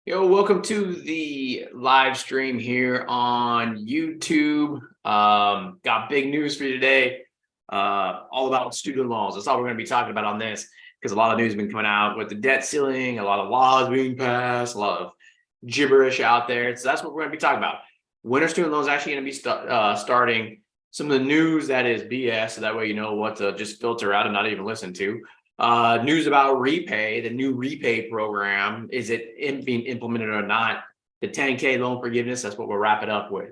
Yo, welcome to the live stream here on YouTube. Got big news for you today. All about student loans. That's all we're going to be talking about on this, because a lot of news has been coming out with the debt ceiling, a lot of laws being passed, a lot of gibberish out there. So that's what we're going to be talking about. When are student loans actually going to be starting? Some of the news that is BS, so that way you know what to just filter out and not even listen to. News about repay, the new repay program. Is it being implemented or not? The 10K loan forgiveness, that's what we'll wrap it up with.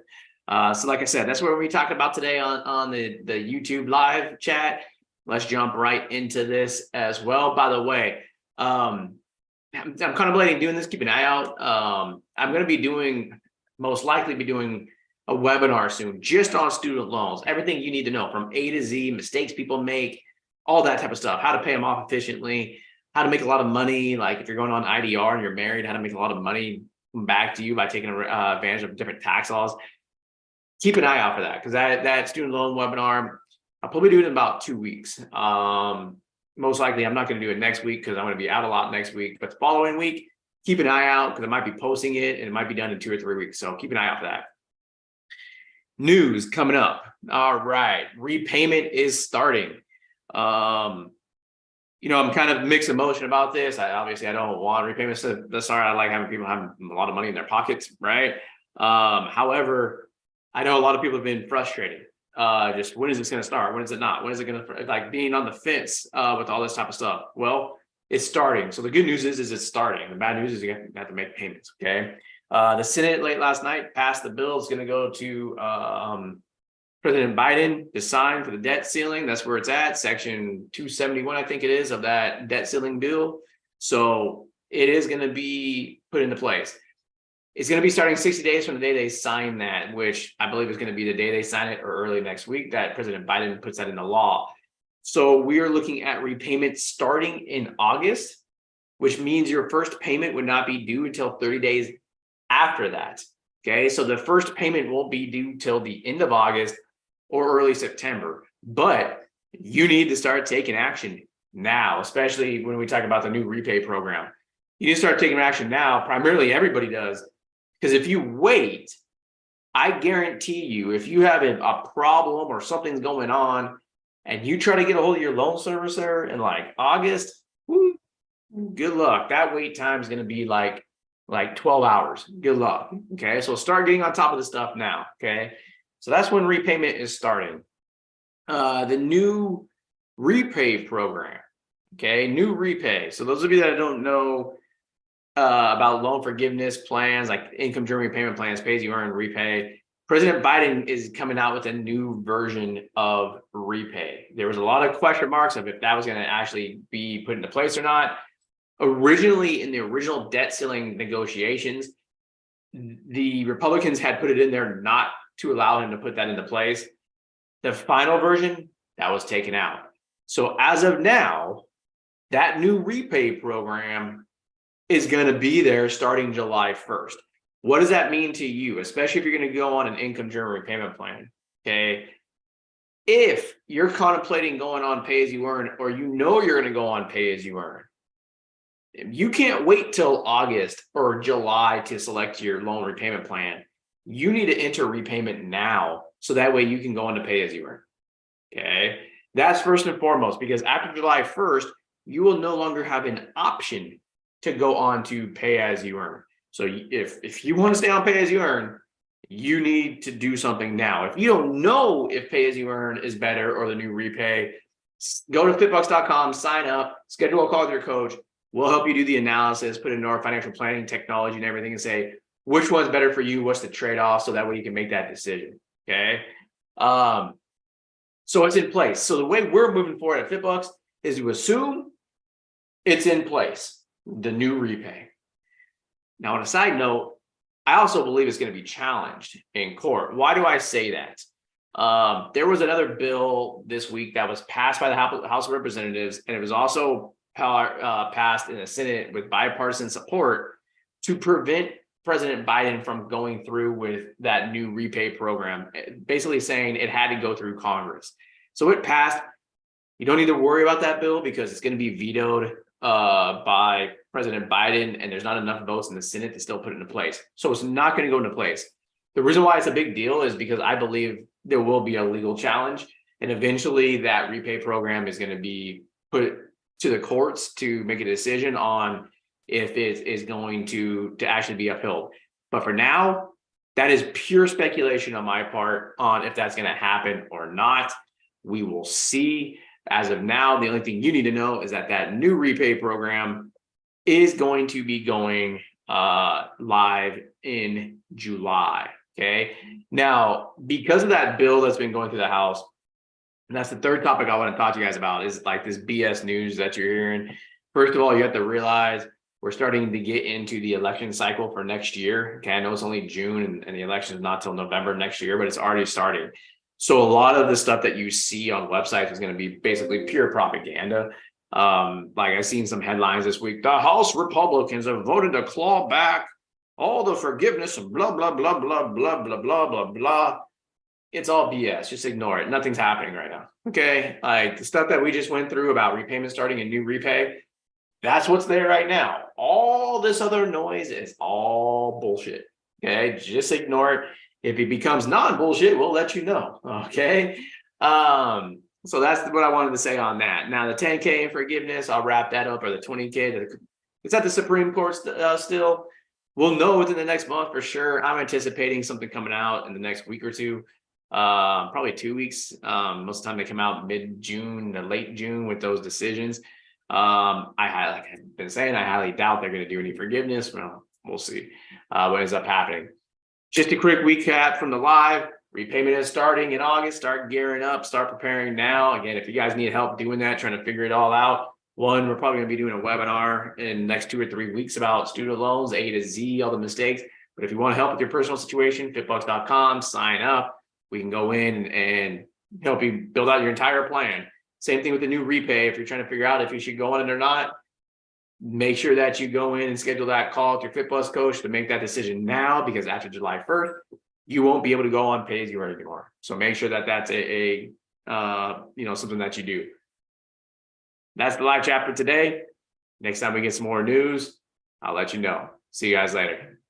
So like I said, that's what we're talking about today on the YouTube live chat. Let's jump right into this as well. By the way, I'm contemplating doing this, keep an eye out. I'm going to most likely be doing a webinar soon just on student loans, everything you need to know from A to Z, mistakes people make, all that type of stuff, how to pay them off efficiently, how to make a lot of money. Like if you're going on IDR and you're married, how to make a lot of money back to you by taking advantage of different tax laws. Keep an eye out for that, because that student loan webinar, I'll probably do it in about 2 weeks. Most likely I'm not going to do it next week because I'm going to be out a lot next week, but the following week, keep an eye out because I might be posting it and it might be done in 2 or 3 weeks. So keep an eye out for that. News coming up. All right. Repayment is starting. I'm kind of mixed emotion about this. Obviously I don't want repayments to start. I like having people have a lot of money in their pockets, right? However, I know a lot of people have been frustrated. Just when is this going to start? When is it not? When is it going to, like, being on the fence with all this type of stuff? Well, it's starting. So the good news is it's starting. The bad news is you have to make payments. Okay. The Senate late last night passed the bill. It's going to go to President Biden to sign for the debt ceiling. That's where it's at. Section 271, I think it is, of that debt ceiling bill. So it is going to be put into place. It's going to be starting 60 days from the day they sign that, which I believe is going to be the day they sign it or early next week that President Biden puts that into law. So we are looking at repayment starting in August, which means your first payment would not be due until 30 days after that. Okay, so the first payment won't be due till the end of August or early September, but you need to start taking action now, especially when we talk about the new repay program. You need to start taking action now. Primarily everybody does, because if you wait, I guarantee you, if you have a problem or something's going on and you try to get a hold of your loan servicer in like August, whoo, good luck. That wait time is going to be like 12 hours. Good luck. Okay, so start getting on top of the stuff now. Okay, so that's when repayment is starting. The new repay program. Okay, new repay. So those of you that don't know about loan forgiveness plans, like income-driven repayment plans, pay as you earn, repay, President Biden is coming out with a new version of repay. There was a lot of question marks of if that was going to actually be put into place or not. Originally, in the original debt ceiling negotiations, the Republicans had put it in there not to allow him to put that into place. The final version, that was taken out. So as of now, that new repay program is going to be there starting July 1st. What does that mean to you, especially if you're going to go on an income-driven repayment plan? Okay. If you're contemplating going on pay as you earn, or you know you're going to go on pay as you earn, you can't wait till August or July to select your loan repayment plan. You need to enter repayment now, so that way you can go into pay as you earn. Okay. That's first and foremost, because after July 1st, you will no longer have an option to go on to pay as you earn. So if you want to stay on pay as you earn, you need to do something now. If you don't know if pay as you earn is better or the new repay, go to FitBUX.com, sign up, schedule a call with your coach. We'll help you do the analysis, put it into our financial planning technology and everything, and say which one's better for you, what's the trade-off, so that way you can make that decision. Okay. So it's in place. So the way we're moving forward at FitBUX is to assume it's in place, the new repay. Now, on a side note, I also believe it's going to be challenged in court. Why do I say that? There was another bill this week that was passed by the House of Representatives, and it was also passed in the Senate with bipartisan support to prevent President Biden from going through with that new repay program, basically saying it had to go through Congress. So it passed. You don't need to worry about that bill because it's going to be vetoed by President Biden, and there's not enough votes in the Senate to still put it into place. So it's not going to go into place. The reason why it's a big deal is because I believe there will be a legal challenge, and eventually that repay program is going to be put to the courts to make a decision on if it is going to actually be upheld. But for now, that is pure speculation on my part on if that's going to happen or not. We will see. As of now, the only thing you need to know is that that new repay program is going to be going live in July. Okay. Now, because of that bill that's been going through the House, and that's the third topic I want to talk to you guys about, is like this BS news that you're hearing. First of all, you have to realize we're starting to get into the election cycle for next year. Okay, I know it's only June and the election is not till November next year, but it's already starting. So a lot of the stuff that you see on websites is going to be basically pure propaganda. Like I've seen some headlines this week: the House Republicans have voted to claw back all the forgiveness and blah, blah, blah, blah, blah, blah, blah, blah, blah. It's all BS. Just ignore it. Nothing's happening right now. Okay. Like the stuff that we just went through about repayment starting a new repay, that's what's there right now. All this other noise is all bullshit. Okay. Just ignore it. If it becomes non-bullshit, we'll let you know. Okay. So that's what I wanted to say on that. Now the 10K in forgiveness, I'll wrap that up, or the 20K. It's at the Supreme Court still. We'll know within the next month for sure. I'm anticipating something coming out in the next week or two, probably 2 weeks. Most of the time they come out mid-June to late June with those decisions. Like I've been saying, I highly doubt they're going to do any forgiveness. Well, we'll see what ends up happening. Just a quick recap from the live. Repayment is starting in August. Start gearing up, start preparing now. Again, if you guys need help doing that, trying to figure it all out, one, we're probably going to be doing a webinar in the next 2 or 3 weeks about student loans, A to Z, all the mistakes. But if you want to help with your personal situation, FitBUX.com, sign up. We can go in and help you build out your entire plan. Same thing with the new repay. If you're trying to figure out if you should go on it or not, make sure that you go in and schedule that call with your FitBUX coach to make that decision now, because after July 1st, you won't be able to go on pay as you earn anymore. So make sure that that's something that you do. That's the live chat for today. Next time we get some more news, I'll let you know. See you guys later.